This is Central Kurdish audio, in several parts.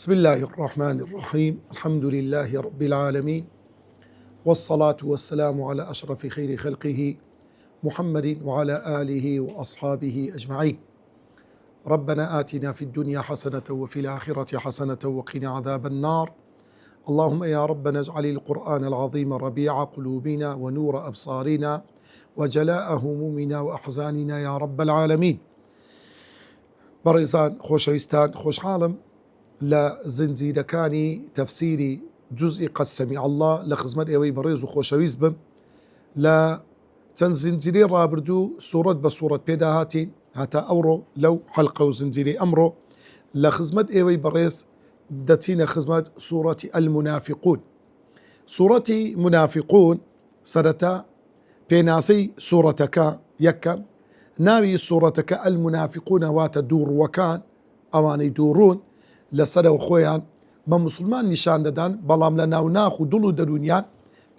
بسم الله الرحمن الرحيم. الحمد لله رب العالمين، والصلاة والسلام على أشرف خير خلقه محمد وعلى آله وأصحابه أجمعين. ربنا آتنا في الدنيا حسنة وفي الآخرة حسنة وقنا عذاب النار. اللهم يا ربنا اجعل القرآن العظيم ربيع قلوبنا ونور أبصارنا وجلاء همومنا وأحزاننا يا رب العالمين. بەڕێزان خۆشەویستان، خۆشحاڵم لە زنجیرەکانی تەفسیری جزئی قەد سەمیع الله لە خزمەت ئێوەی بەڕێز و خۆشەویست بم. لە چەند زنجیرەی ڕابردوو سوورەت بە سوورەت پێدا هاتین، هەتا ئەوڕۆ لەو حەلقە و زنجیرەی ئەمڕۆ لە خزمەت ئێوەی بەڕێز دەچینە خزمەت سوورەتی المنافقون. سوورەتی منافقون سەرەتا پێناسەی سوورەتەکە یەکەم، ناوی سوورەتەکە المنافقون واتە دووڕوەکان، ئەوانەی دووڕوون لەسەرەوە خۆیان بە مسلمان نیشان دەدان، بەڵام لە ناو ناخ و دڵ و دەرونیان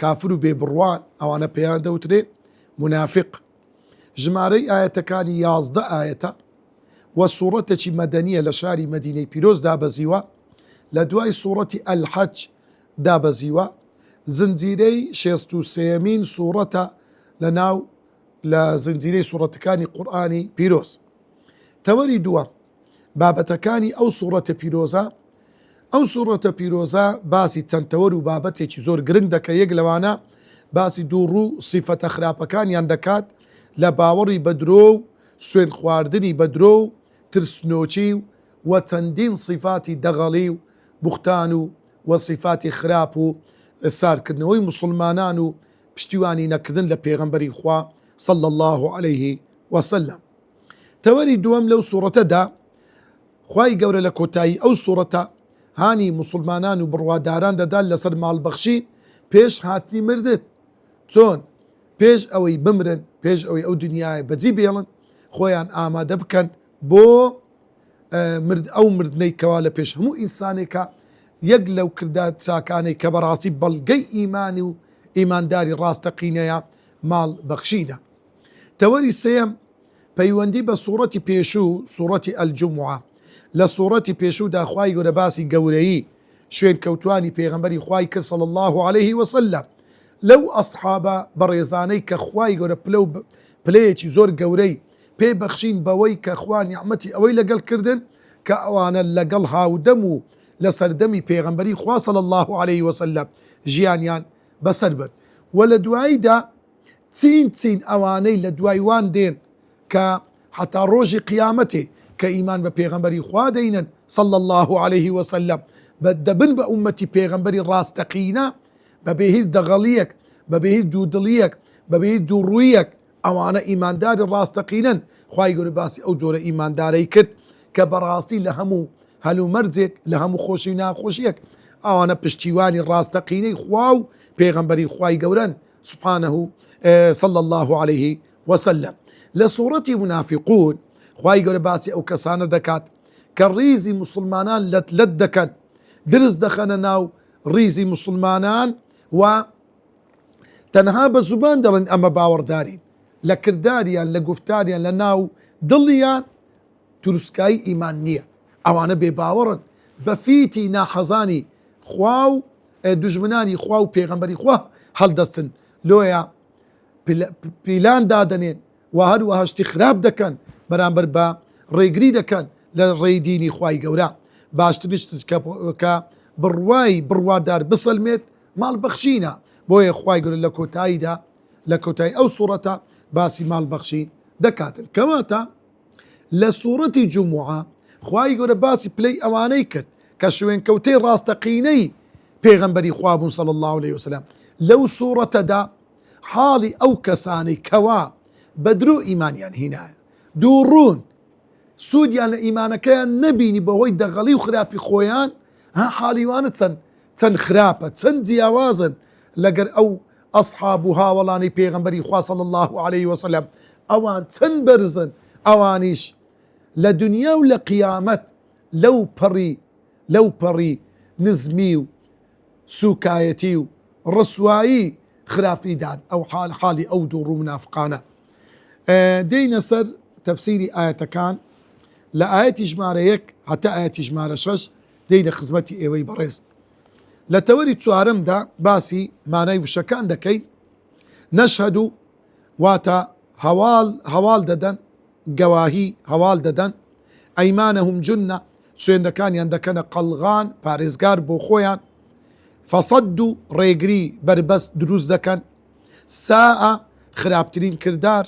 کافر و بێبڕوان، ئەوانە پێیان دەوترێ منافق. ژمارەی ئاەتەکانی 11 ئاەتە و سوورەتێکی مەدەنیە لە شاری مەدینەی پیرۆز دابەزیوە، لە دوای سوورەتی ئەلحەج دابەزیوە. زنجیرەی 63مین سوورەتە لە زنجیرەی سوورەتەکانی قورئانی پیرۆز. تەوەری دووەم بابەتەکانی ئەو سوورەتە پیرۆزە. ئەو سوورەتە پیرۆزە باسی چەند تەوەر و بابەتێکی زۆر گرنگ دەکە. یەک لەوانە باسی دووڕوو سیفەتە خراپەکانیان دەکات لە باوەڕی بەدرۆ و سوێن خواردنی بەدرۆ و ترسنۆچی و چەندین صیفاتی دەغەڵی و بوختان و صیفاتی خراپ و سارکردنەوەی مسلمانان و پشتیوانی نەکردن لە پێغەمبەری خوا صلى الله عليه وسلم. تەوەری دووەم لەو سوورەتەدا خوای گەورە لە کۆتایی ئەو سوورەتە هانی مسلمانان و بڕواداران دەدات لەسەر ماڵبەخشی پێش هاتنی مردت، چۆن پێش ئەوەی بمرن، پێش ئەوەی ئەو دنیای بەجی بێڵن خۆیان ئامادە بکەن بۆ ئەو مردنەی کەوا لە پێش هەموو ئینسانێکە یەک لەو کردات چاکانەی کە بەڕاستی بەڵگەی ئیمانی و ئیمانداری ڕاستەقینەیە ماڵ بەخشینە. تەوەری سێم پەیوەندی بە سوورەتی پێشوو، سوورەتی ئەلجومعە. لە سوورەتی پێشوودا خوای گەورە باسی گەورەیی شوێن کەوتوانی پێغەمبەری خوای کرد صلی الله عليه وسلم، لەو ئەسحابە بەڕێزانەی کە خوای گەورە پلەیەکی زۆر گەورەی پێبەخشین بەوەی کە خوا نیعمەتی ئەوەی لەگەڵ کردن کە ئەوانە لەگەڵ هاودەم و لە سەردەمی پێغەمبەری خوا صلی الله عليه وسلم ژیانیان بەسەر برد. و لە دواییدا چین ئەوانەی لە دوای وان دێن کە حتا ڕۆژی قیامەتێ کە ئیمان بە پێغەمبەری خوا دەینن صلى الله عليه وسلم دەبن بە ئومەتی پێغەمبەری ڕاستەقینە بەبێ هیچ دەغەڵیەک، بەبێ هیچ دوودڵیەک، بەبێ هیچ دووڕوویەک. ئەوانە ئیمانداری ڕاستەقینن. خوای گەورە باسی ئەو جۆرە ئیماندارەی کرد کە بەڕاستی لە هەموو هەلومەرجێک، لە هەموو خۆشی و ناخۆشیەک ئەوانە پشتیوانی ڕاستەقینەی خوا و پێغەمبەری خوای گەورەن سبحانه صلى الله عليه وسلم. لە سوورەتی منافقون خوای گەورە باسی ئەو کەسانە دەکات کە ڕیزی مسلمانان لەت دەکەن، درست دەخەنە ناو ڕیزی مسلمانان و تەنها بە زوبان دەڵێن ئەمە باوەڕدارین، لە کرداریان، لە گفتاریان، لە ناو دڵیان دروستکایی ئیمان نییە. ئەوانە بێ باوەڕن، بە فیتی ناحەزانی خوا و دوژمنانی خوا و پێغەمبەری خوا هەڵدەستن، لۆیە پیلان دادەنێن و هەروەها شتی خراپ دەکەن بەرامبەر بە ڕێگری دەکەن لە ڕێی دینی خوای گەورە. باشترش کە بڕوادار بسەلمێت ماڵ بەخشینە. بۆیە خوای گەورە لە کۆتایی ئەو سوورەتە باسی ماڵ بەخشین دەکاتن. کەواتە لە سوورەتی جومعە خوای گەورە باسی پلەی ئەوانەی کرد کە شوێن کەوتەی ڕاستەقینەی پێغەمبەری خوا بوون صلی الله عليه وسلم. لەو سوورەتەدا حاڵی ئەو کەسانەی کەوا بەدرۆ ئیمانیان هینایە، دووڕوون سوودیان لە ئیمانەکەیان نەبینی بەهۆی دەغەڵی و خراپی خۆیان، حاڵیوانە چەند خراپە، چەند جیاوازن لەگەر ئەو ئەسحاب و هاوڵانی پێغەمبەری خوا صلی الله عليه وسلم. ئەوان چەند بەرزن، ئەوانیش لە دنیا و لە قیامەت لەو پەڕی نزمی و سوکایەتی و ڕسوایی خراپیدان ئەو حاڵی ئەو دووڕوو منافقانە. دێینە سەر تەفسیری ئاەتەکان. لە ئاەتی ژمارە 1 هەتا ئاەتی ژمارە 6 دين خزمتي ايوي بريز لتوري تسوارم دا باسي ماناي وشكان دكي نشهد واتا هوال ددن قواهي هوال ددن ايمانهم جنة سوين دكان يندكن قلغان باريزگار بوخويان فصدوا ريقري بربس دروز دكن ساء خرابترين كردار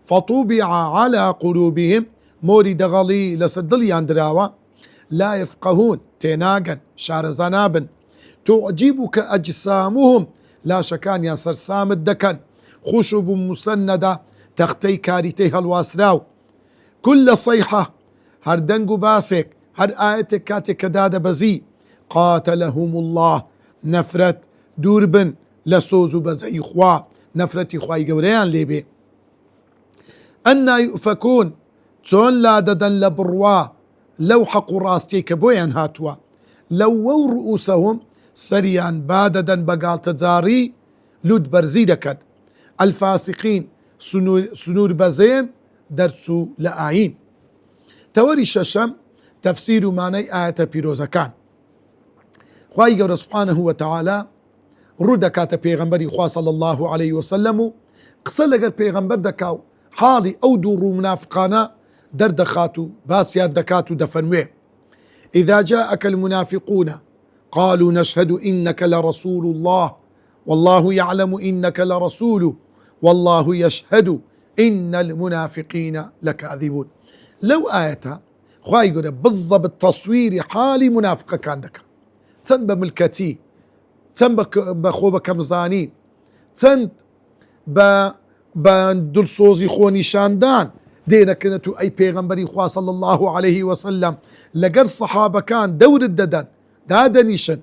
فطوبع على قلوبهم موري دغلي لسدليان دراوا لا يفقهون تيناغن شارزانابن تعجبك أجسامهم لا شكان يا سرسام الدكن خشب مسندة تختي كاريتيها الواسراو كل صيحة هر دنقو باسك هر آيتك كاتك كداد بزي قاتلهم الله نفرت دوربن لسوزو بزي خوا نفرتي خواي قوريان ليبي أنا يؤفكون تون لا ددن لبروا لو حقوا راستي كبوين هاتوا لو رؤوسهم سريان باددن بقال تزاري لود برزيدكن الفاسقين سنور بزين درسو لآين توري ششم تفسير ماني آية بيروزا كان خواهي قول سبحانه وتعالى رود كات پیغمبری خوا صلى الله عليه وسلم قصة لقر پیغمبر دكاو حالي او دورو منافقانا در دخاتو باسيان دكاتو دفنوه إذا جاءك المنافقون قالوا نشهد إنك لرسول الله والله يعلم إنك لرسوله والله يشهد إن المنافقين لكاذبون لو آيتها خواهي يقول بالضبط تصوير حالي منافقة كان دكا تن بملكتي تن بخوبة كمزاني تن بدل صوزي خوني شاندان دينا كنتو أي پیغمبري خوا صلى الله عليه وسلم لقر صحابة كان دور الددن دادنيشن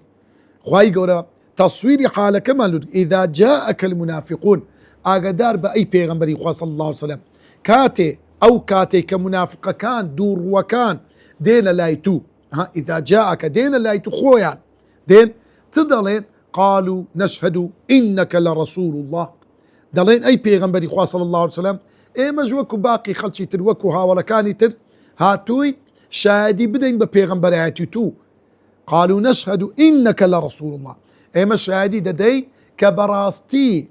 خواهي يقول تصوير حالك كما إذا جاءك المنافقون أقدار بأي پیغمبري خوا صلى الله عليه وسلم كاتي أو كاتي كمنافق كان دور وكان دين لايتو إذا جاءك دين لايتو خويا دين تدلين قالوا نشهد إنك لرسول الله دلين أي پیغمبري خوا صلى الله عليه وسلم إيه مجوكو باقي خلشي تروكو ها ولا كاني تر هاتوي شادي بدين بپیغمبر هاتيتو قالوا نشهد إنك لرسول الله إيه ما شادي ددي كبراستي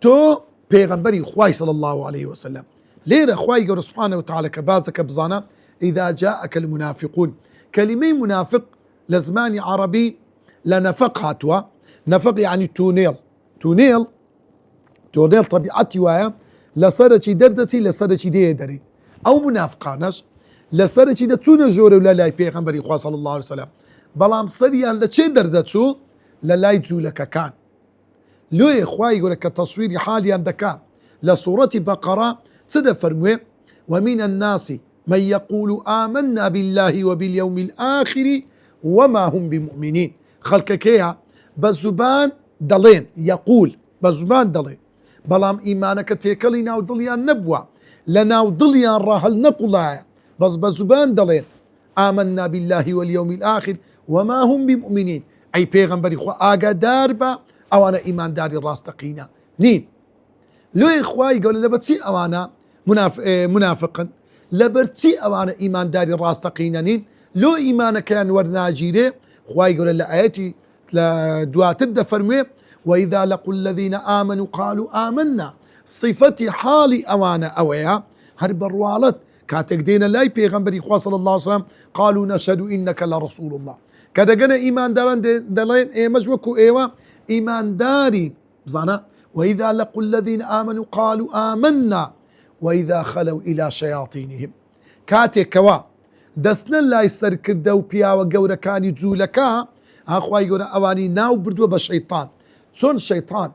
تو پیغمبري خواي صلى الله عليه وسلم ليرة خواي قول سبحانه وتعالى كبازك بزانا إذا جاءك المنافقون كلمة منافق لزماني عربي لنفق هاتوا نفق يعني تونيل طبيعتي ويا لصرتي دردتي لصرتي ديدري أو منافقانش لصرتي دتون جوري ولا لا پیغمبري خوا صلى الله عليه وسلم بلام صريان لچه دردتو للا يجولك كان لو إخوائي يقول لك تصوير حالي عندك لسورة بقرة صدى فرموه ومن الناس من يقول آمنا بالله وباليوم الآخر وما هم بمؤمنين خلق كيها بزبان دلين يقول بزبان دلين بلام إيمانك تيكلي ناو دليان نبوة لناو دليان راهل نقلايا بس بزبان دلين آمنا بالله واليوم الآخر وما هم بمؤمنين أي پیغمبري خوا آقا داربا أو أنا إيمان داري راستقينا نين لو إخوائي يقول لبرتي أو أنا منافقا لبرتي أو أنا إيمان داري راستقينا نين لو إيمانك كان ورناجيري خواي يقول لآياتي دعاء تبدأ فرمي وإذا لقوا الذين آمنوا قالوا آمنا صفتي حالي أوانا أويا هرب الروالت كاتك دينا لاي پیغمبري خوا صلى الله عليه وسلم قالوا نشهد إنك لرسول الله كذا قنا إيمان داران دلين إيه مجوكو إيوا إيمان داري بزانا وإذا لقوا الذين آمنوا قالوا آمنا وإذا خلوا إلى شياطينهم كاتك كوا دسنا لا يسر كردو بيا وقورا كان يجولكا أخوة يقول أواني ناو بردوا بشيطان سون شيطان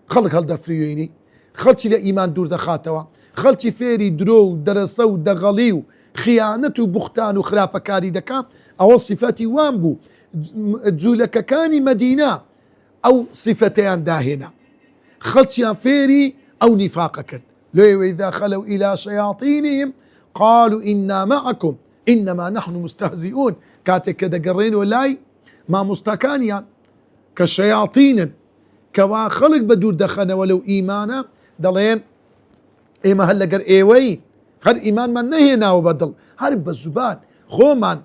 خلق هالدفريويني خلتي لإيمان دور دخاتوا خلتي فيري درو درسو دغليو خيانة بختان وخرافة كاري دكا أو صفاتي وامبو جولك كان مدينة أو صفتين داهنة خلتي فيري أو نفاق كرت لو إذا خلوا إلى شياطينهم قالوا إنا معكم إنما نحن مستهزئون كاتك كده قرين ولاي ما مستكانيا كالشياطين كوا خلق بدور دخنا ولو إيمانا دلين إيما هلا قر إيوي هر إيمان من نهينا وبدل هرب الزبان خومان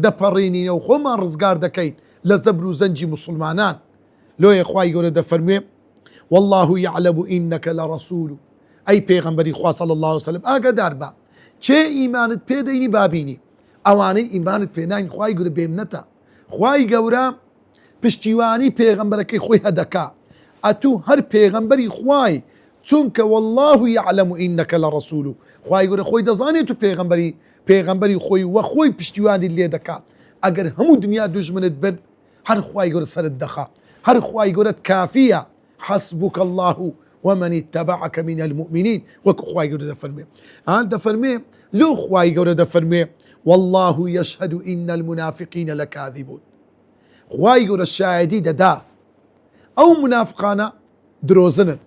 دەپەڕێنینەوە خۆمان ڕزگار دەکەین لە زەبر و زەنجی مسلمانان. لۆیە خوای گەورە دەفەرموێ والله يعلم إنك لرسول ئەی پێغەمبەری خوا صلی الله عليه وسلم ئاگادار بە چێ ئیمانت پێدەینی بابینی ئەوانەی ئیمانت پێناین خوای گەورە بێمنەتە خوای گەورە پشتیوانی پێغەمبەرەکەی خۆی هەدەکا ئەتوو هەر پێغەمبەری خوای چونکە والله يعلم إنك لرسول خوای گەورە خۆی دەزانێت و پێغەمبەری خۆی وە خۆی پشتیوانی لێ دەکات ئەگەر هەموو دنیا دوژمنت بن هەر خوای گەورە سەرت دەخا هەر خوای گەورەت کافیە حسبك الله ومن اتبعك من المؤمنين وەکو خوای گەورە دەفەرمێ دەفەرمێ لۆ خوای گەورە دەفەرمێ والله يشهد إن المنافقين لكاذبون خوای گەورە شایدی دەدا ئەو منافقانە درۆزنن.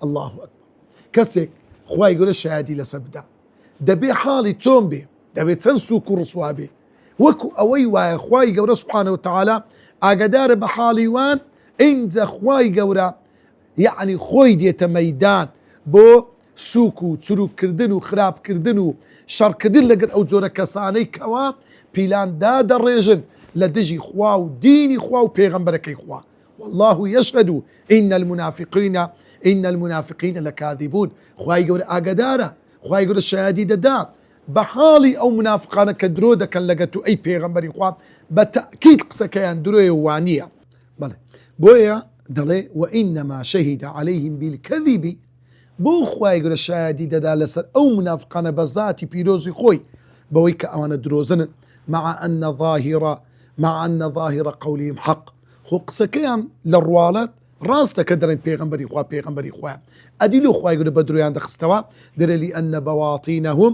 الله أكبر کەسێک خوای گەورە شایدی لەسەر بدا دەبێ حاڵی تۆم بێ دەبێ چەند سووک و ڕسوا بێ وەکو ئەوەی وایە خوای گەورە سبحانه وتعالى ئاگادارە بە حاڵی وان ئینجا خوای گەورە یعنی خۆی دێتە مەیدان بۆ سووک و چروککردن و خراپکردن و شەڕکردن لەگەر ئەو جۆرە کەسانەی کەوا پیلاندا دەڕێژن لە دژی خوا و دینی خوا و پێغەمبەرەکەی خوا. والله يشهد إن المنافقين لكاذبون خوای گەورە ئاگادارە خوای گەورە شایدی دەدا بە حاڵی ئەو منافقانە کە درۆ دەکەن لەگەت و ئەی پێغەمبەری خوا بە تەئکید قسەکەیان درۆیە وانییە. بەڵێ بۆیە دەڵێ وإنما شهد عليهم بالكذب بۆ خوای گەورە شایدی دەدا لەسەر ئەو منافقانە بە ذاتی پیرۆزی خۆی بەوەی کە ئەوانە درۆزنن مع أن ظاهر قولهم حق خۆ قسەکەیان لە ڕواڵەت ڕاستە کە دەڵێن پێغەمبەری خوا ئەدی لۆ خوای گەورە بە درۆیان دەخستەوە دەرێ لأن بواطینهم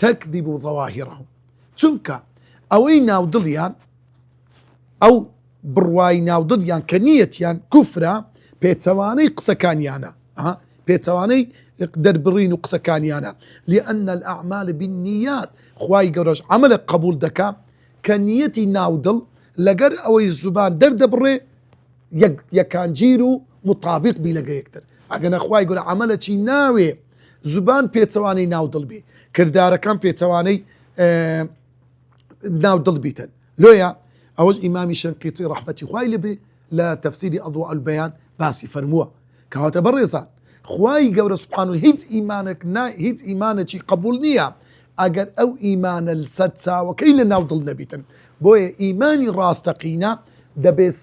تكذب ظواهرهم چونکە ئەوەی ناودڵیان ئەو بڕوای ناودڵیان کە نیەتیان کوفرە پێچەوانەی قسەکانیانە پێچەوانەی دەربڕین و قسەکانیانە لأن الأعمال بالنيات خوای گەورەش عەمەلە قبول دەکا کە نیەتی ناودڵ لەگەر ئەوەی زوبان دەردەبڕێ یەکانگیر و مطابق بی لەگە یەکتر ئەگەنە خوای گەورە عەمەلەکی ناوێ زوبان پێچەوانەی ناودڵ بێ کردارەکان پێچەوانەی ناودڵ بیتن. لۆیە ئەوەش ئیمامی شەنقیطی ڕەحمەتی خوای لێبێ لە تەفسیری ئەضواء البەیان باسی فەرمووە کەواتە بەڕێزان خوای گەورە سوبحانه هیچ ئیمانێکی قبول نییە ئەگەر ئەو ئیمانە سەر چاوەکەی لە ناودڵ نەبیتن. بۆیە ئیمانی ڕاستەقینە دەبێت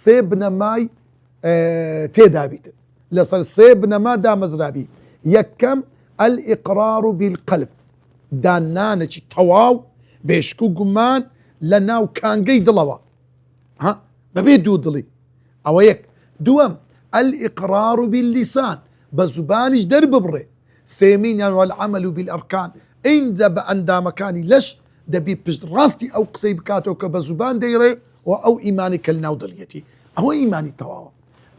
سێ بنەمای تێدا بیتن لەسەر سێ بنەما دامەزرابی. یەکەم الإقرار بالقلب دانانێکی تەواو بێشک و گومان لە ناو کانگەی دڵەوە بەبێ دوو دڵی ئەوە یەک. دووەم الإقرار باللسان بە زوبانیش دەرببڕێ. سێمینیان والعمل بالأركان ئینجا بە ئەندامەکانی لەش دەبی پشت ڕاستی ئەو قسەی بکاتەوە کە بە زوبان دەیڕێ و ئەو ئیمانی کە لەناو دڵیەتی ئەوە ئیمانی تەواوە.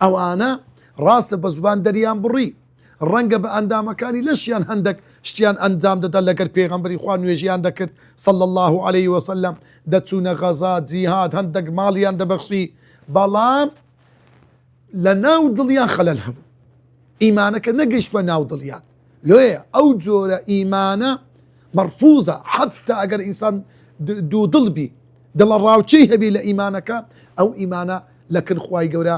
ئەوانە ڕاستە بە زوبان دەریان بڕی ڕەنگە بە ئەندامەکانی لەشیان هەندێک شتیان ئەنجام دەدا لەگەر پێغەمبەری خوا نوێژیان دەکرد صلى الله عليه وسلم دەچوونە غەزا جیهاد هەندێک ماڵیان دەبەخشی بەڵام لە ناو دڵیان خەلەل هەبوو ئیمانەکە نەگەیشت بە ناو دڵیان. لۆیە ئەو جۆرە ئیمانە مەرفوزە حتا ئەگەر ئینسان دوو دڵ بی دڵە ڕاوچەی هەبی لە ئیمانەکە ئەو ئیمانە لەکن خوای گەورە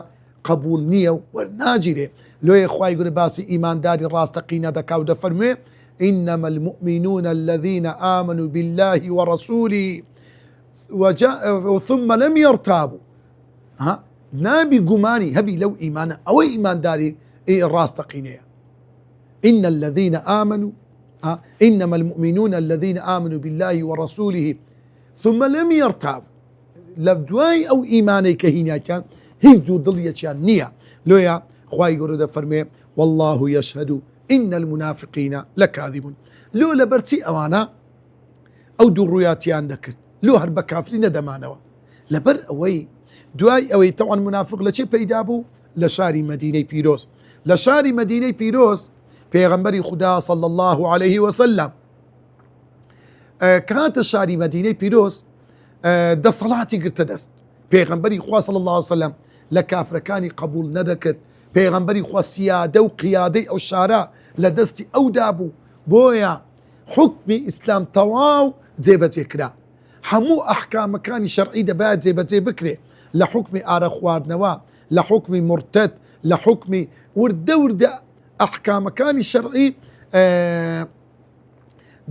قبول نییە و وەرناگیرێ. لۆیە خوای گەورە باسی ئیمانداری ڕاستەقینە دەکا و دەفەرموێ إنما المؤمنون الذين آمنوا بالله ورسوله ثم لم يرتابوا نابی گومانی هەبی لەو ئیمانە ئەوەی ئیمانداری ڕاستەقینەیە. إن الذين آمنوا إنما المؤمنون الذين آمنوا بالله ورسوله ثم لم يرتابوا لبدواي أو إيماني كهينيا كان هيدو ضليتيان نية لويا خواي قرد فرمي والله يشهد إن المنافقين لكاذبون لو لبرتي أوانا أو دروياتيان ذكرت لو هرب كافرين دمانوا لبر أوي دواي أوي طبعا منافق لشي بيدابو لشاري مدينة بيروز لشاري مدينة بيروز پیغمبری خدا صلی الله علیه وسلم کات شاری مدینه پیروز دەسەڵاتی گرتە دەست پیغمبری خوا صلی الله علیه وسلم لە کافرەکانی قبول نەدەکرد پیغمبری خوا سیادە و قیادەی ئەو شارە لە دەستی ئەودا بوو بۆیە حکمی ئیسلام تەواو جێبەجێ کرا هەموو ئەحکامەکانی شەرعی دەبات جێبەجێ بکرێ لە حکمی ئارە خواردنەوە لە حکمی مرتد لە حکمی وردە ئەحکامەکانی شەرعی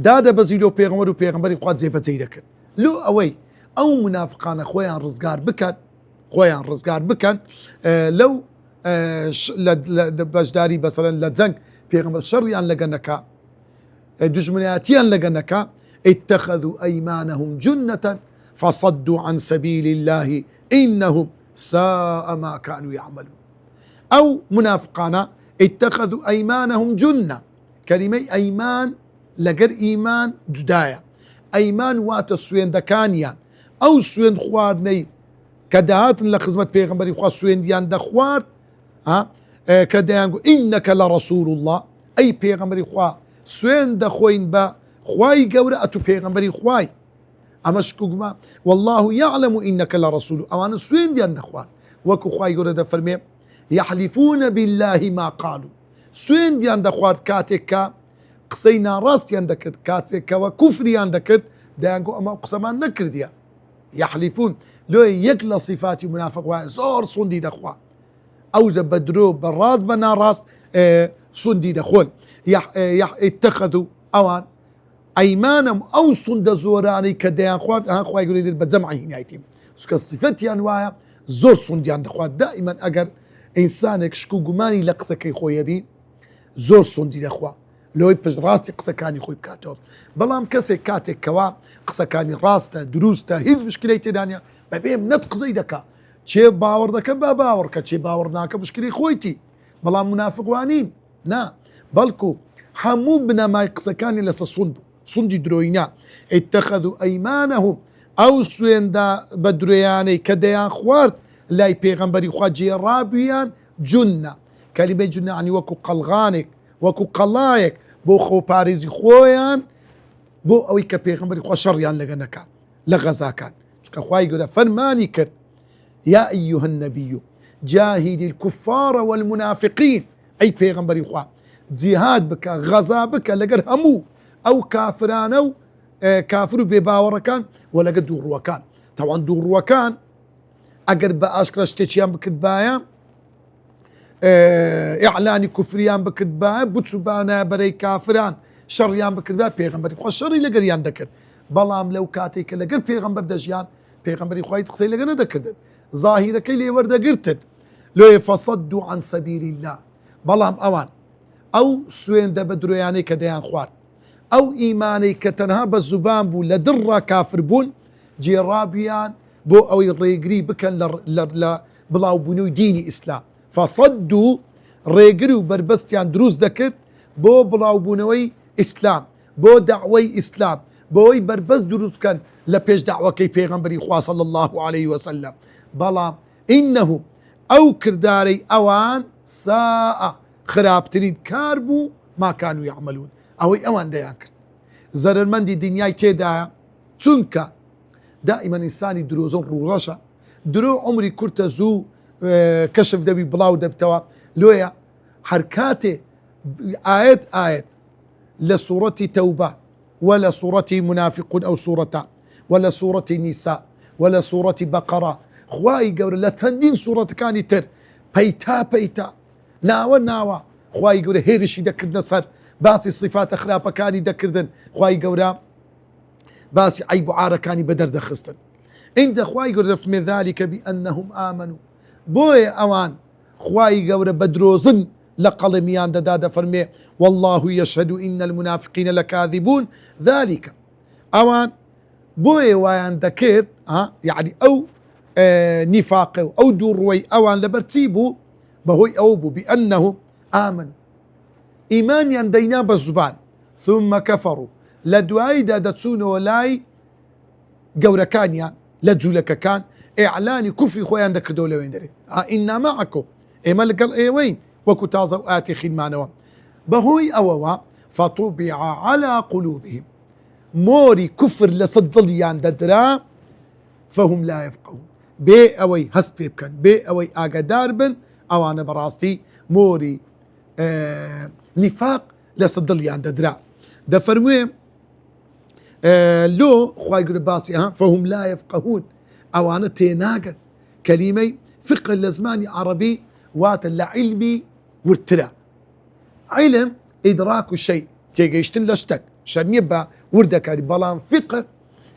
دادەبەزی لۆ پێغەمبەر و پێغەمبەری خوا جێبەجێ دەکرد لۆ ئەوەی ئەو منافقانە خۆیان ڕزگار بکەن لەو بەشداری بەسەرەن لە جەنگ پێغەمبەر شەڕیان لەگە نەکا دژمنایەتیان لەگە نەکا اتخذوا أيمانهم جنة فصدوا عن سبيل الله إنهم ساء ما كانوا يعملون أو منافقانا اتخذوا أيمانهم جنة كلمة أيمان لقر إيمان جدايا أيمان وات السوين دكانيان أو سوين خواردني كدهات لخدمة بيغمبري خوا سوين ديان دخوارد كدهان إنك لرسول الله أي بيغمبري خوا سوين دخوين با خواي قورة أتو بيغمبري خواي أما شكوكما والله يعلم إنك لرسول أوانا سوين ديان دخوان وكو خواي قورة دفرمي يحلفون بالله ما قالوا سوين ديان دخوار كاتكا قسينا راس ديان دكت كاتكا وكفر ديان دكت ديانكو أما قسمان نكر ديان يحلفون لو يكلا صفات منافق زور صندي دخوا أو بدرو بالراس بنا راس صندي دخون اتخذوا أوان أيمانهم أو صند زوراني كديان خوات خواي يقول لي بجمع هنا يتيم سك الصفات أنواع زور صنديان دخوات دائما أجر إنسانك شكو جماني لقسك خويا بي زور صندي دخوا لو يبج راستي قسكاني خوي بكاتو بلام كسي كاتك كوا قسكاني راسته دروسته هيج مشكلة تدانيا ببيم نطق زيدك شي باور دك باورك شي باورناك مشكلة خويتي بلام منافق وانين نا بلكو حمو بنا ما قسكاني لسا صندي دروينا اتخذوا أيمانهم أو سوين دا بدرياني كديان خوارد لاي بيغمبري خواجي رابيان جنة كلمة جنة يعني وكو قلغانك وكو قلايك بو خو باريزي خويان بو اوي كبيغمبري خو شريان لغنكا لغزاكان كخواي يقول فرماني كرت يا أيها النبي جاهد الكفار والمنافقين أي بيغمبري خوا جهاد بك غزا بك لقر همو أو كافران أو كافر بباوركان ولا قد دور وكان طبعا دور وكان أقر بأشكر اشتشيان بكتبايا إعلاني كفريان بكتبايا بوتسوبانا بري كافران شريان بكتبايا بيغمبري خوا شري لقريان دكر بلام لو كاتيك لقر بيغمبر دجيان بيغمبري خوا يتقصي لقنا دكردن ظاهرة كي لي ورد قرتد لو يفصدوا عن سبيل الله بلام أوان أو سوين دبدرو يعني كديان خوار أو إيماني كتنها بالزبان بو لدرة كافر بون جيرابيان بو أو الريقري بكن بلاو بنو ديني إسلام فصدوا ريقري بربستيان دروز دكت بو بلاو بنوي إسلام بو دعوي إسلام بوي بربس دروز كان لبيش دعوة كي بيغمبري خوا صلى الله عليه وسلم بلا إنهم أو كرداري أوان ساء خرابترين كاربو ما كانوا يعملون أوي أوان ديان كرد زرر من دي دنياي تيدا تنكا دائما إنساني دروزون رورشا درو عمري كرت زو كشف دبي بلاو دبتوا لويا حركاتي آيات لسورة توبة ولا سورة منافقون أو سورة ولا سورة نساء ولا سورة بقرة خواي قول لا تندين سورة كاني تر بيتا ناوا خواي قول هيرشي دكر نصر باسي صفات أخراب كاني دكردن خواي قول باسي عيب عارة كاني بدر دخستن عند خواي قول من ذلك بأنهم آمنوا بوي أوان خواي قول بدروزن لقلميان دادا فرمي والله يشهد إن المنافقين لكاذبون ذلك أوان بوي وان ذكرت يعني أو نفاق أو دروي أوان لبرتيبو بهوي أوبو بأنهم آمنوا إيمان يندينا بالزبان ثم كفروا لدواي دادتسون ولاي قوركانيا لدزولك كان إعلان كفر خويا عندك دولة وين دري إنا معكم إما لقل إيه وين وكتازا وآتي خدمانوا بهوي أووا فطبع على قلوبهم موري كفر لصدليان ددرا فهم لا يفقهون بي أوي هست بيبكن بي أوي آقا داربن أوانا براستي موري نفاق لصدليان ددرا دفرموهم لو خواي يقول باسي فهم لا يفقهون أو أنا تيناقن كلمة فقه لزماني عربي وات علمي ورتلا علم إدراك الشيء تيجيشتن لشتك شان يبقى وردك بلان فقه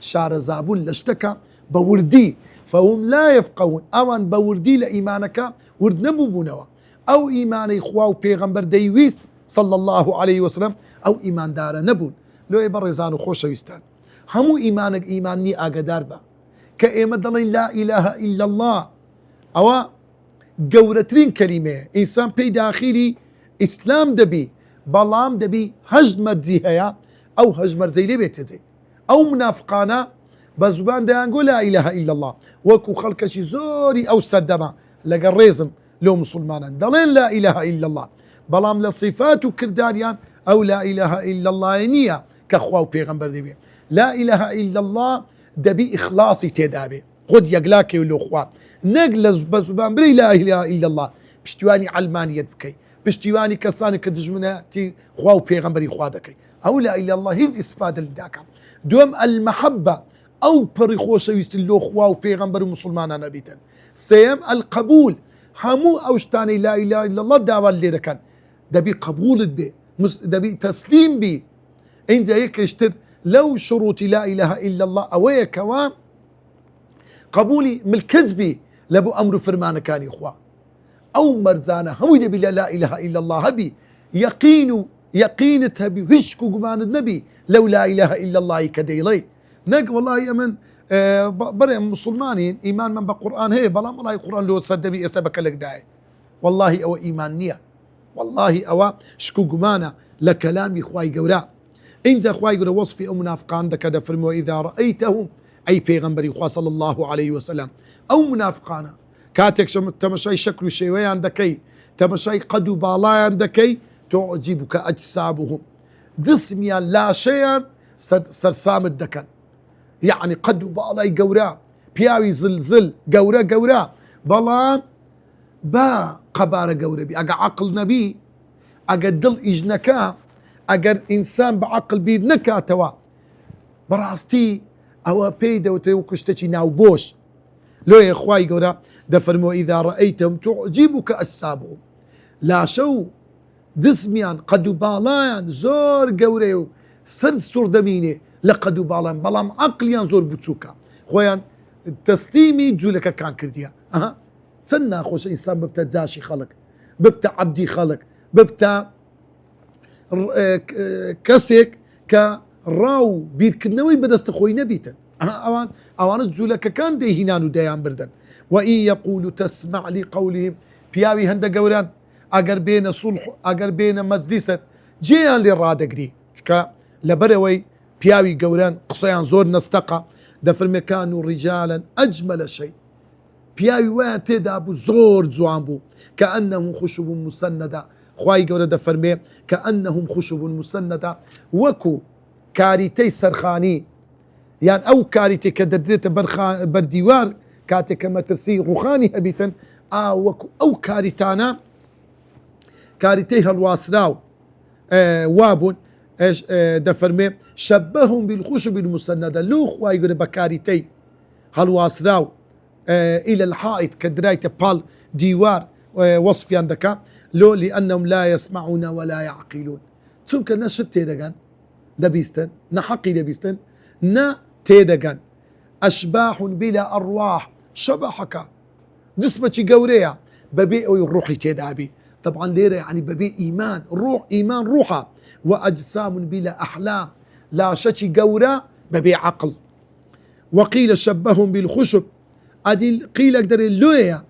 شار زابون لشتك بوردي فهم لا يفقهون أوان بوردي لإيمانك ورد نبوبونوا أو إيماني خواو بيغمبر ديويست صلى الله عليه وسلم أو إيمان دار نبون لو يبرزانو خوش ويستان همو إيمانك إيماني أقدار با كإيمان دلين لا إله إلا الله أو قورترين كلمة إنسان بي داخلي إسلام دبي بلام دبي هجمة زيهيا أو هجمة زي لي بيتزي أو منافقانا بزبان ديان لا إله إلا الله وكو خلقشي زوري أو سدما لقى الريزم لو مسلمانا دلين لا إله إلا الله بلام لصفات كرداريان أو لا إله إلا الله نية كخواو بيغمبر دبي لا إله إلا الله دبي إخلاصي تدابي قد يقلاكي ولو خوا نقلز بزبان بري لا إله إلا الله بشتواني علمانية بكي بشتواني كساني كدجمنا تي خواو بيغمبري خوادكي أو لا إله إلا الله هيز إسفادة لداك دوم المحبة أو بريخوش يستلو خواو بيغمبري مسلمانا نبيتا سيم القبول همو أوشتاني لا إله إلا الله داوال لي كان دبي قبول بي دبي تسليم بي انت هيك اشتر لو شروط لا إله إلا الله أويا كوام قبولي من الكذبي لبو أمر فرمان كان إخوة أو مرزانة هم دبي لا إله إلا الله هبي يقين تهبي وشكو قمان النبي لو لا إله إلا الله كديلي نق والله يمن بري مسلمانين إيمان من بقرآن هي بلا والله القرآن لو صدبي أسبك لك داعي والله أو إيمان نية والله أو شكو قمانا لكلامي خواي قوراء انت خواي قوراء وصفي أو منافقان دك دفرمو إذا رأيتهم أي بيغمبري خوا صلى الله عليه وسلم أو منافقانا كاتك تمشي شكل شيوي عندكي تمشي قدو بالا عندكي تعجبك أجسامهم جسميا لا شيئا سرسام الدكن يعني قدو بالا قوراء بياوي زلزل قوراء بلان با قبارة قورة بي أقا عقل نبي أقا دل إجنكا أقا إنسان بعقل بي نكا توا براستي أو بيدا وتوكشتشي ناو بوش لو يا إخواي قورة دفرمو إذا رأيتهم تعجبك أجسامهم لا شو جسميان قدو بالايان زور قورة سرد سور دميني لقدو بالايان بلام عقليان زور بتسوكا خويا تسليمي جولك كان كرديا تنا خوش إنسان ببتا جاشي خلق ببتا عبدي خلق ببتا كسك كراو بيركنوي بدست خوي نبيتا اوان جولك كان دي هنانو ديان بردن وإن يقولوا تسمع لقولهم بياوي هندا قوران اگر بين صلح اگر بين مجلسة جيان للرادقري لبروي بياوي قوران قصيان زور نستقى دفر مكان رجالا أجمل شيء بياوي واتي دابو زور زوانبو كأنهم خشب مسندة خواي قولة دفرمي كأنهم خشب مسندة وكو كاريتي سرخاني يعني أو كاريتي كدرديت برديوار كاتي كما ترسي رخاني هبيتا وكو أو كاريتانا كاريتيها الواسراو وابون دفرمي شبههم بالخشب المسندة لو خواي قولة بكاريتي هالواسراو إلى الحائط كدراية بال ديوار وصف عندك لو لأنهم لا يسمعون ولا يعقلون تمكن نشد تيدغان دبيستن نحقي دبيستن نا تيدغان أشباح بلا أرواح شبحك جسمك قوريا ببيع الروح تيدابي طبعا ليرة يعني ببيع إيمان الروح إيمان روحها وأجسام بلا أحلام لا شتي قورا ببيع عقل وقيل شبههم بالخشب أدي قيل أقدر اللوية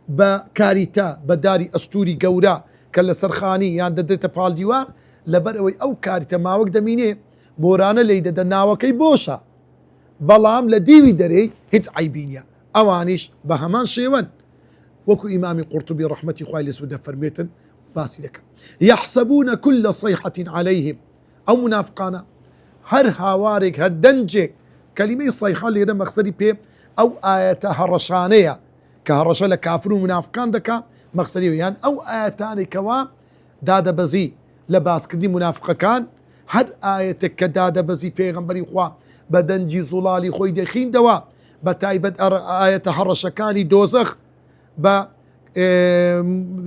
بكاريتا بداري أستوري قورا كلا سرخاني يعني ددرت بال ديوار لبروي أو كاريتا ما وقت ميني بورانا ليدا دناوكي بوشا بلام لديوي دري هيت عيبينيا أوانيش بهمان شيوان وكو إمامي قرطبي رحمتي خوالي سودا فرميتن باسي لك يحسبون كل صيحة عليهم أو منافقانا هر هاوارك هر دنجك كلمة صيحة اللي رمى مقصدي بيه أو آيات هرشانية كهرشة لكافر ومنافقان دكا مقصدي يعني أو آياتان كوا دادا بزي لباس كردي منافقة كان هەر ئاەتێک کە دادەبەزی پێغەمبەری خوا بە دەنجی زوڵالی خۆی دەخیندەوە بە تایبەت ئاەتە هەڕەشەکانی دۆزەخ بە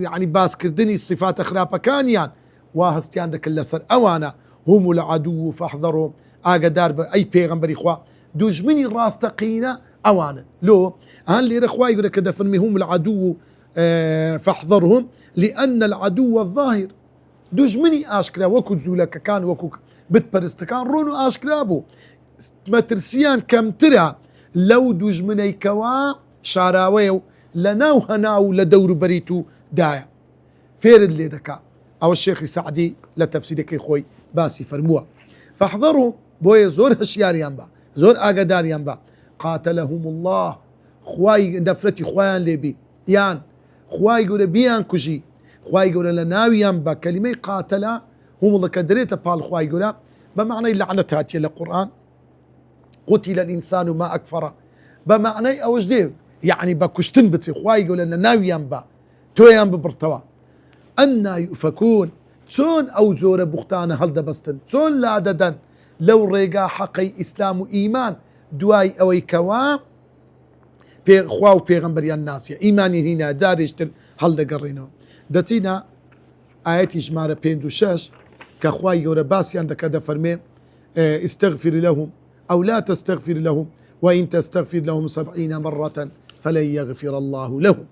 یعنی باسکردنی صفاتە خراپەکانیان وا هەستیان دەکرد لەسەر ئەوانە هم العدو فاحذرهم ئاگدار بە ئەی پێغەمبەری خوا دوژمنی ڕاستەقینە ئەوانن لۆ هەن لێرە خوای گەورە کە دەفەرمێ هم العدو فاحذرهم لأن العدو الظاهر دوژمنی ئاشکرا وەکو جوولەکەکان وەکو بتپەرستەکان ڕۆن و ئاشکرا بوو مەترسیان کەمترە لەو دوژمنەیکەوە شاراوەیە و لە ناو هەناو لە دەوروبەریت و دایە فێرت لێ دەکات ئەوە شێخی سەعدی لە تەفسیرەکەی خۆی باسی فەرمووە فاحذرهم بۆیە زۆر هەشیاریان بە زۆر ئاگاداریان بە قاتلهم الله خوای نەفرەتی خۆیان لێبی یان خوای گەورە بیان کوژی خوای گەورە لە ناویان بە کەلیمەی قاتەلە هومڵەکە دەرێتە پاڵ خوای گەورە بە معنەی لعنەت هاتیە لە قورئان قتل الإنسان ما أكفره بمعنى أوش دي يعني بكشتن بتي خواي يقول لنا ناويان با تويان ببرتوا أن يؤفكون تون أو زور بختان هل دبستن تون لا ددن لو ريقا حقي إسلام وإيمان دواي أوي كوا خواو بيغمبريان ناسيا إيماني هنا داريشتن هل دقرينو دتينا آياتي جمارة بيندو شاش كخواي يقول باسيان دكا فرمي استغفر لهم أو لا تستغفر لهم وإن تستغفر لهم 70 مرة فلن يغفر الله لهم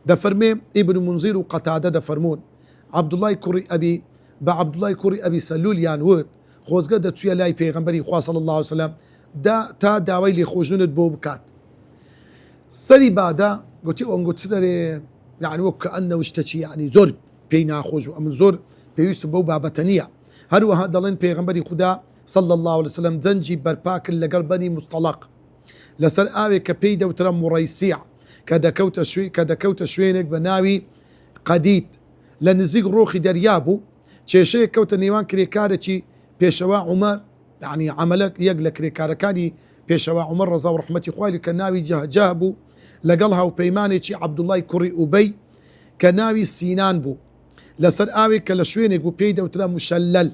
دفرمي ابن منذر وقتادة دفرمون عبد الله كوري أبي سلول يانوت خوزقا دا تويا لاي پیغمبري خوا صلى الله عليه وسلم دا تا داوي لي خوجونت بو بكات سري بعدا قلتي قلت يعني وكأنه اشتكي يعني زور بينا خوجو أمن زور بيوسف بو بابتنية هل هذا لين پیغمبري خدا صلى الله عليه وسلم زنجي برباك لقربني مصطلق لسر آوي كبي دوترا مريسيع كدا كوت شوينك بناوي قديد لنزيق روخي دريابو تشيشي كوت نيوان كريكارتي بيشوا عمر يعني عملك يقل كريكاركاني بيشوا عمر رضا ورحمتي خوالي كناوي جهبو لقلها وبيماني عبد الله كوري أبي كناوي سينان بو لسر آوي كلشوينك بي دوترا مشلل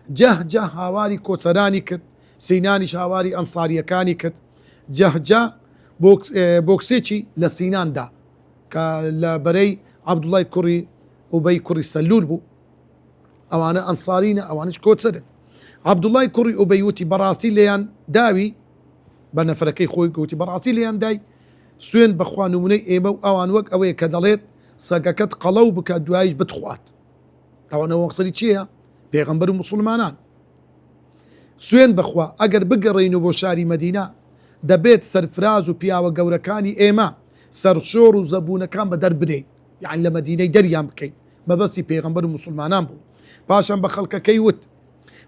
جه هاواري كوتسراني كت سيناني هاواري أنصاري كاني كت جه بوكسيتشي لسينان دا كالبري عبد الله كوري وبي كوري سلول بو أوانا أنصارينا أوانش كوتسر عبد الله كوري وبيوتي براسي ليان داوي بنفركي خوي كوتي براسي ليان داي سوين بخوانو مني إيمو أوان وك أوي كدليت ساقكت قلو بك دوايش بتخوات أوانا وقصدي تشيها پیغمبر مسلمانان سوين بخوا اگر بگرینو بو شاری مدینه دەبێت سەرفراز و پیاوە گەورەکانی ئێمە سەرشۆڕ و زەبوونەکان بە دەربنێین یعنی لە مەدینەی دەریان بکەین مەبەستی پێغەمبەر و مسلمانان بوو پاشان بە خەڵکەکەی وت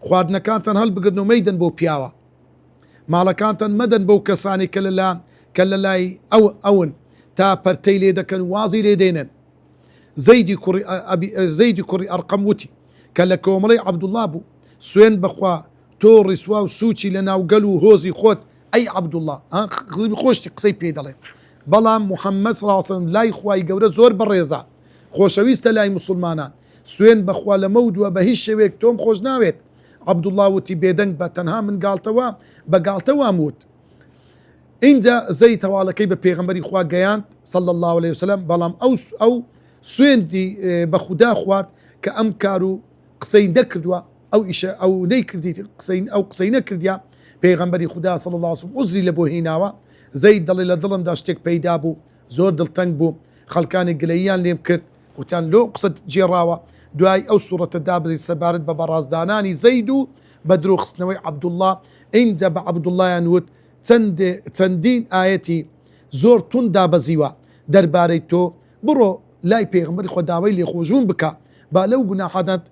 خواردنەکانتان هەڵبگرن و مەیدەن بۆ پیاوە ماڵەکانتان مەدەن بەو کەسانی کە لە لای ئەون تا پەرتەی لێ دەکەن و وازی لێ دێنن زەیدی کوڕی ئەرقەم وتی کە لە کۆمەڵەی عەبدوڵڵا بوو سوێن بەخوا تۆ ڕیسوا و سوچی لە ناوگەل و هۆزی خۆت ئەی عەبدوڵڵا خزمی خۆشتی قسەی پێ دەڵێ بەڵام محەممەد صلی الله علیه وسلم لای خوای گەورە زۆر بەڕێزە خۆشەویستە لای مسلمانان سوێن بەخوا لە مەودووە بە هیچ شێوەیەک تۆم خۆش ناوێت عەبدوڵڵا وتی بێدەنگ بە تەنها من گاڵتەوە بە گاڵتەوام وت اینجا زەید هەواڵەکەی بە پێغەمبەری خوا گەیاند صلی الله عليه وسلم بەڵام ئەو سوێندی بە خودا خوارد کە ئەم کار و قسەی نەکردووە ئەو نەیکردی ئەو قسەی نەکردیا پێغەمبەری خدا صلی الله عليه وسلم عوزری لە بۆ هێناوە زەید دەڵێ لە دڵمدا شتێک پەیدا بوو زۆر دڵتەنگ بوو خەڵکانی گلەییان لێم کرد وتیان لۆ قسەت جێڕاوە دوای ئەو سوورەتە دابزی سەبارەت بە بەڕازدانانی زەید و بە درۆخستنەوەی عەبدوڵڵا اینجا بە عەبدوڵڵایان وت چەندین ئاەتی زۆر تون دابەزیوە دەربارەی تۆ بڕۆ لای پێغەمبەری خوا داوای لێخۆشبوون بکە با لەو گوناحانەت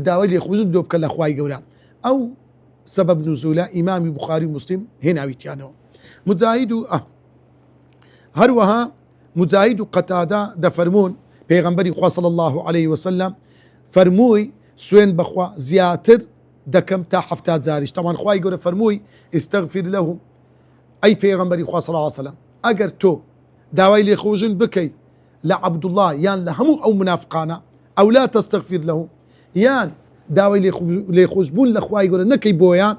داوای لێخۆشبوون دۆ بکە لە خوای گەورە ئەو سبب نزولە ئیمامی بوخاری و مسلم هێناویتیانەوە مجاهید و هەروەها مجاهید و قەتادە دەفەرمون پێغەمبەری خوا صلی الله عليه وسلم فەرمووی سوێن بەخوا زیاتر دەکەم تا 70 جاریش تەمان خوای گەورە فەرمووی استەغفر لەهم ئەی پێغەمبەری خوا صلی الله عليه وسلم ئەگەر تۆ داوای لێخۆشن بکەی لە عەبدوڵڵا یان لە هەموو ئەو منافقانە ئەو لا تستەغفر لەهم یان داوي ليخوشبون لأخوة يقول نكي بويان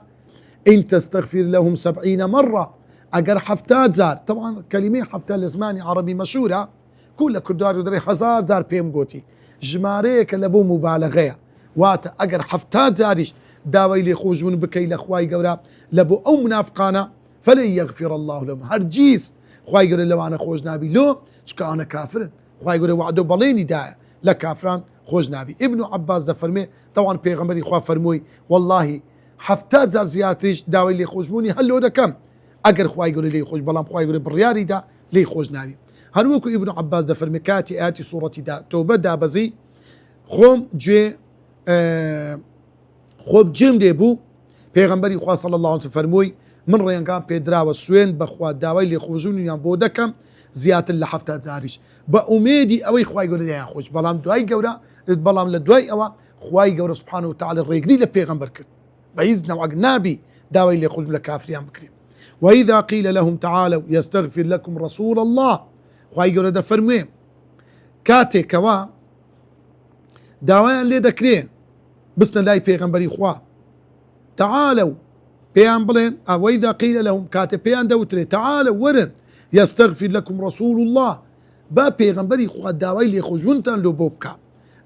إن تستغفر لهم 70 مرة أجر حفتات زار. طبعا كلمة حفتات الزماني عربي مشهورة كل كردار يدري 1000 زار بيم قوتي جمارية كلبو مبالغة وات أجر حفتات زاريش داوي ليخوشبون بكي لأخوة يقول لبو أو منافقانا فلن يغفر الله لهم هرجيس خواهي يقول لو أنا خوش نابي لو تسكا أنا كافر خواهي يقول وعدو بليني داعي لكافران خوش نابي. ابن عباس ده فرمي طبعا بيغمبري خواه فرموي والله حفتات زار زياتريش داوي لي خوشبوني هلو ده كم أقر خواهي يقول لي خوش بلام خواهي يقول بالرياري دا لي خوش نابي. هنوكو ابن عباس ده فرمي كاتي آتي صورة دا توبة دا بزي خوم جي خوب جيم ديبو بيغمبري خواه صلى الله عليه وسلم فرموي من ريان كان بيدرا والسوين بخوا داوي اللي يخرجون يان بودكم زيادة لحفتات زاريش بأميدي أوي خواي يقول لي يا خوش بلام دواي جورا بلام لدواي أوا خواي جورا سبحانه وتعالى الرجلي لبيغمبر كر بإذن وعقنابي داوي اللي يخرج لكافريان بكري. وإذا قيل لهم تعالوا يستغفر لكم رسول الله خواي جورا ده فرموين كاتي كوا داوي اللي دكري بسنا لاي بيغمبري خوا تعالوا بيان بلين وإذا قيل لهم كاتب بيان دوتري تعالوا ورن يستغفر لكم رسول الله با بيغمبري خوا داوي لي يخرجون تان لو بوبكا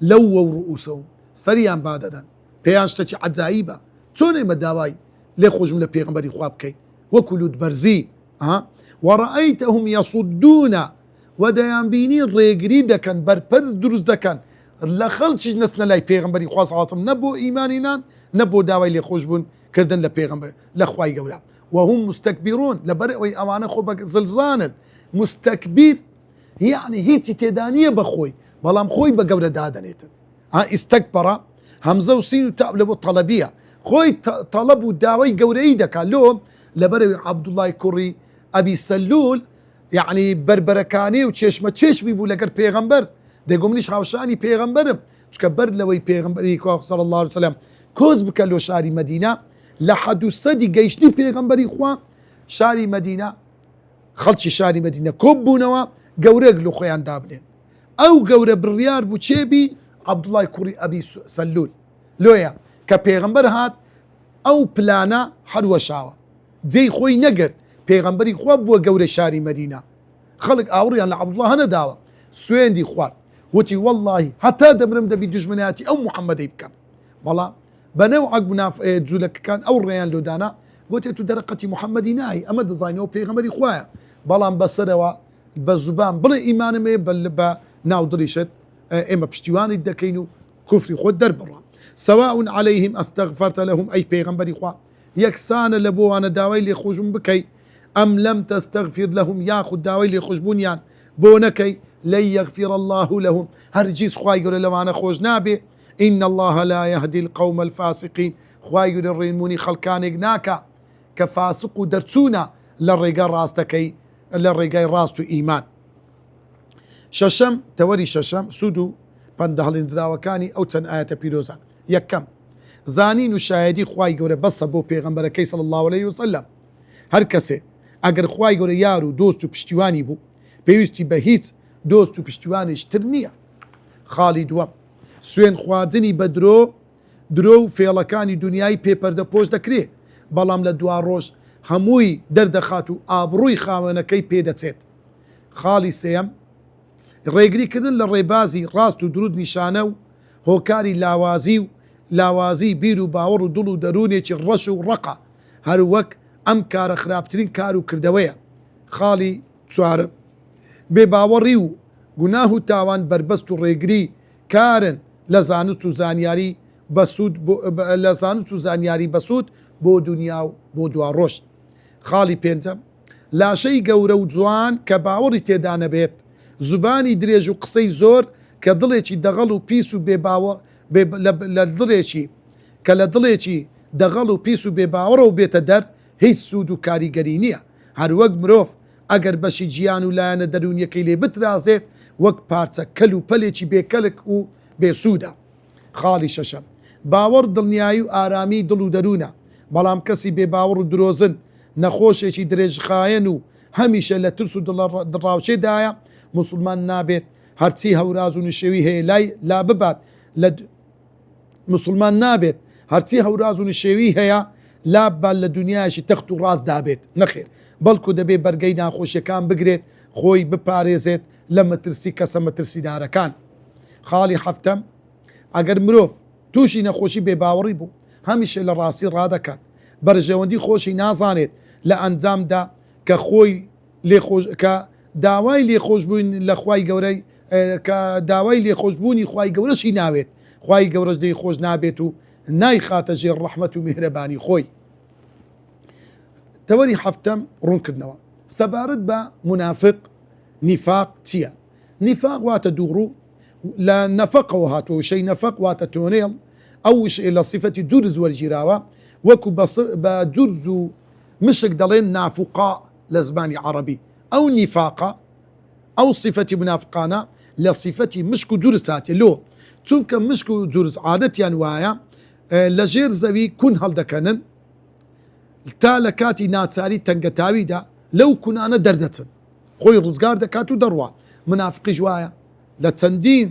لووا رؤوسهم سريعا بعددا بيان شتي عجائبة توني ما داوي لي يخرجون لبيغمبري خوا بكي وكلود برزي ورأيتهم يصدون وديان بينين ريغري دكان بربرز دروز دكان لخلتش نسنا لاي بيغمبري خوا صلى الله عليه وسلم نبو إيماننا نبو داوي لي يخرجون كردن لبيغمبر لخواي قولا وهم مستكبرون لبرئوي أمانة خوبك زلزانا مستكبر يعني هيتي تدانية بخوي بلام خوي بقولة دادنيتن استكبر همزة وسين وتاء لبو طلبية خوي طلبوا داوي قوريدا كان لهم لبرئوي عبد الله كوري أبي سلول يعني بربركاني وتشيش ما تشيش بيبو لقر بيغمبر ديقوم نيش هاوشاني بيغمبرم تكبر لوي بيغمبري صلى الله عليه وسلم كوز بكالو شاري مدينة لحد صدي جيشني بيغمبري خوا شاري مدينة خلشي شاري مدينة كوبونوا قورق لو خيان دابنين أو قورة بالريار بوشيبي عبد الله كوري أبي سلول لويا كبيغمبر هات أو بلانا حلوة شاوة زي خوي نقر بيغمبري خوا بوا قورة شاري مدينة خلق أوريان لعبد الله هنا داوة سوين دي خوار وتي والله حتى دمرم دبي دجمناتي أو محمد يبكى والله بنو عقبنا زولك كان أو الريان لودانا قلت درقتي محمد ناي أما ديزاينو بيغمبري خوايا بلان بصروا بالزبان بلا إيمان مي بل ناو دريشت إما بشتواني الدكينو كفري خود دربرا سواء عليهم استغفرت لهم أي بيغمبري خوا يكسان لبو أنا داوي اللي يخرجون بكي أم لم تستغفر لهم ياخذ داوي اللي يخرجون يان بونكي لن يغفر الله لهم هرجيس خوا يقول لو أنا خوج نابي إن الله لا يهدي القوم الفاسقين خوا يقول الريموني خلقان إقناكا كفاسق درتونا للرقال راستكي للرقال راستو إيمان ششم توري ششم سودو بنده الانزراوكاني أو تن آية بيروزا يكم زانين وشاهدي خوا يقول بس بو بيغمبر كي صلى الله عليه وسلم هر كسي اگر خوا يقول يارو دوستو پشتیوانی بو بيوستي بهيت دوستو پشتیوانش ترنية خالد و سوين خواردني بدرو درو فيلكاني دنياي بيبر دا پوش دكري بلام لدوار روش هموي دردخاتو آبروي خاونكي بيدتسيت خالي سيم ريقري كدن للريبازي راستو درود نشانو هوكاري لاوازي بيرو باورو دلو دروني الرشو رقا هروك ام كار خرابترين كارو كردويا خالي تسوار بباوريو گناه تاوان بربستو ريقري كارن لزانتو زانياري بسود لزانتو زانياري بسود بو دنياو بو دواروش خالي بينتم لا شيء قورو جوان كباوري تيدان بيت زباني دريجو قصي زور كدليشي دغلو بيسو بباور لدليشي كلدليشي دغلو بيسو بباورو بيت در هیچ سود و کاریگەری نییە هەر وەک مرۆڤ ئەگەر بەشی گیان و لایەنە دەرونیەکەی لێ بترازێت وەک پارچە کەل و پەلێکی بێکەلک و بێسوودە. خاڵی شەشەم باوەڕ دڵنیایی و ئارامی دڵ و دەروونە بەڵام کەسی بێ باوەڕ و درۆزن نەخۆشێکی درێژخایەن و هەمیشە لە ترس و دڵڕاوچێدایە موسڵمان نابێت هەرچی هەوراز و نشێوی هەیە لا ببات مسلمان نابێت هەرچی هەوراز و نشێوی هەیە لابان لە دنیاشی تەخت و ڕاست دابێت نەخێر بەڵکو دەبێت بەرگەی ناخۆشیەکان بگرێت خۆی بپارێزێت لە مەترسی کەسە مەترسیدارەکان. خاڵی حەفتەم ئەگەر مرۆڤ تووشی نەخۆشی بێباوەڕی بوو هەمیشە لە ڕاستی ڕادەکات بەرژەوەندی خۆشی نازانێت لە ئەنجامدا کە خۆی کە داوای لێخۆشبوون لە خوای گەورەی کە داوای لێخۆشببوونی خوای گەورەشی ناوێت خوای گەورەش دەی خۆش نابێت و نایخاتە ژێر ڕەحمەت و میهرەبانی خۆی. تەوەری حەفتەم ڕوونکردنەوە سەبارەت بە منافق نیفاق چییە؟ نیفاق واتە دووڕوو لە نەفەقەوە هاتووە وشەی نەفەق واتە تۆنێڵ ئەو لە صفەتی جورز وەرگیراوە وەکو بە جورز و مشک دەڵێن نافوقا لە زمانی عەرەبی ئەو نیفاقە ئەو صفەتی منافقانە لە صفەتی مشک و جورز هاتێ لۆ چونکە مشک و جورز عادەتیان وایە لە ژێر زەوی کون هەڵدەکەنن تا لە کاتی ناچاری تەنگەتاویدا لەو کونانە دەردەچن خۆی ڕزگار دەکات و دەڕوات. منافقیش وایە لە چەندین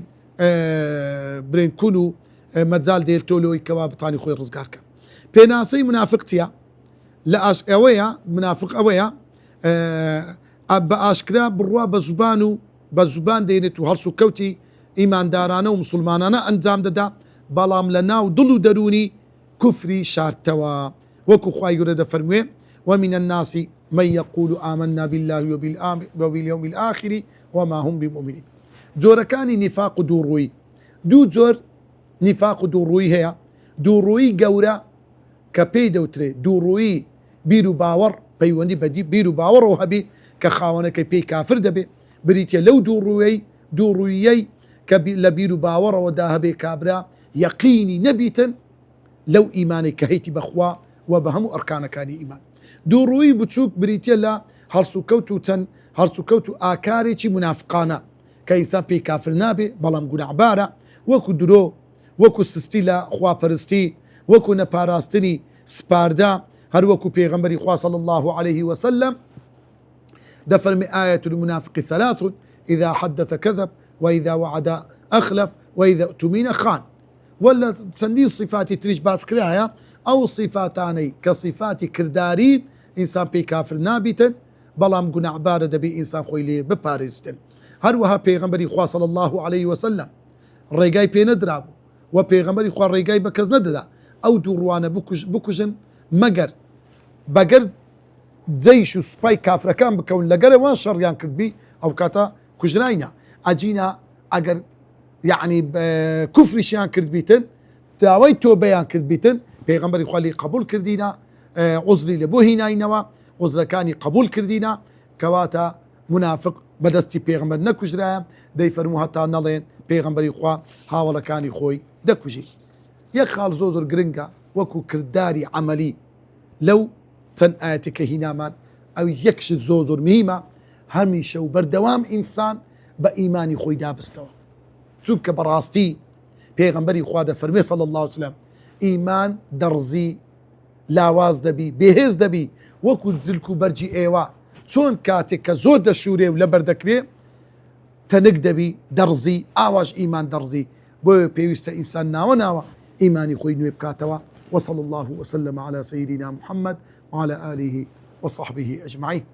برێن کون و مەجال دێت تۆلەوەی کەوا بتانی خۆی ڕزگارکە. پێناسەی منافق چییە؟ لە ئەوەیە منافق ئەوەیە بە ئاشکرا بڕوا بە زوبان دێنێت و هەرس و کەوتی ئیماندارانە و مسلمانانە ئەنجام دەدا بەڵام لە ناو دڵ و دەرونی کوفری شارتەوە وەکو خوای گەورە دەفەرموێ ومن الناس من يقول آمنا بالله وباليوم الآخر وما هم بمؤمنين. جۆرەکانی نیفاق و دووڕووی دوو جۆر نیفاق و دووڕووی هەیە. دووڕووی گەورە کە پێی دەوترێت دووڕووی بیر و باوەڕ پەیوەندی بە بیر و باوەڕەوە هەبێ کە خاوەنەکەی پێی کافر دەبێ بریتە لەو دووڕوویەی کە لە بیر و باوەڕەوەدا هەبێ کابرا یەقینی نەبیتن لەو ئیمانی کە هەیتی بەخوا و بە هەموو ئەرکانەکانی ئیمان. دووڕووی بچووک بریتە لە هەڵسوکەوت و چەند هەڵسوکەوت و ئاکارێکی منافقانە کە ئینسان پێی کافر نابێ بەڵام گوناحبارە وەکو درۆ وەکو سستی لە خواپەرستی وەکو نەپاراستنی سپاردا هەروەکو پێغەمبەری خوا صلی الله عليه وسلم دەفەرمێ آية المنافق ثلاث إذا حدث كذب وإذا وعد أخلف وإذا اؤتمن خان. ولا چەندین صفاتی تریش باس کرایە ئەو صفاتانەی کە صفاتی کردارین ئینسان پێی کافر نابیتن بەڵام گوناحبارە دەبێ ئینسان خۆی لێ بپارێزتن. هەروەها پێغەمبەری خوا صلی الله عليه وسلم ڕێگای پێ نەدرابوو و پێغەمبەری خوا ڕێگای بە کەس نەدەدا ئەو دووڕوانە بکوژن مەگەر بەگەر جەیش و سوپای کافرەکان بکەون لەگەرەوە شەڕیان کردبی ئەو کاتە کوژراینە ئەجینە ئەگەر یعنی کوفریشیان کردبیتن داوای تۆبەیان کردبیتن پێغەمبەری خوا لێی قبول کردینە عوزری لە بۆ هیناینەوە عوزرەکانی قبول کردینە کەواتە منافق بەدەستی پێغەمبەر نەکوژرایە دەیفەرموو هەتا نەڵێن پێغەمبەری خوا هاوڵەکانی خۆی دەکوژی. یەک خاڵ زۆر گرنگە وەکو کردداری عملی لەو چەند ئاەتێکە هینامان ئەو یەکشت زۆر مهمە هەمیشە و بەردەوام ئینسان بە ئیمانی خۆی دابستەوە چونکە بەڕاستی پێغەمبەری خوا دەفەرمێ صلی الله عليه وسلم ئیمان دەڕزی لاواز دەبی بێهێز دەبی وەکو جلک و بەرجی ئێوە چۆن کاتێک کە زۆر دەشورێ و لە بەردەکرێ تەنک دەبی دەڕزی ئاواش ئیمان دەڕزی بۆیە پێویستە ئینسان ناوە ئیمانی خۆی نوێ بکاتەوە. وصلى الله وسلم على سيدنا محمد وعلى آله وصحبه أجمعين.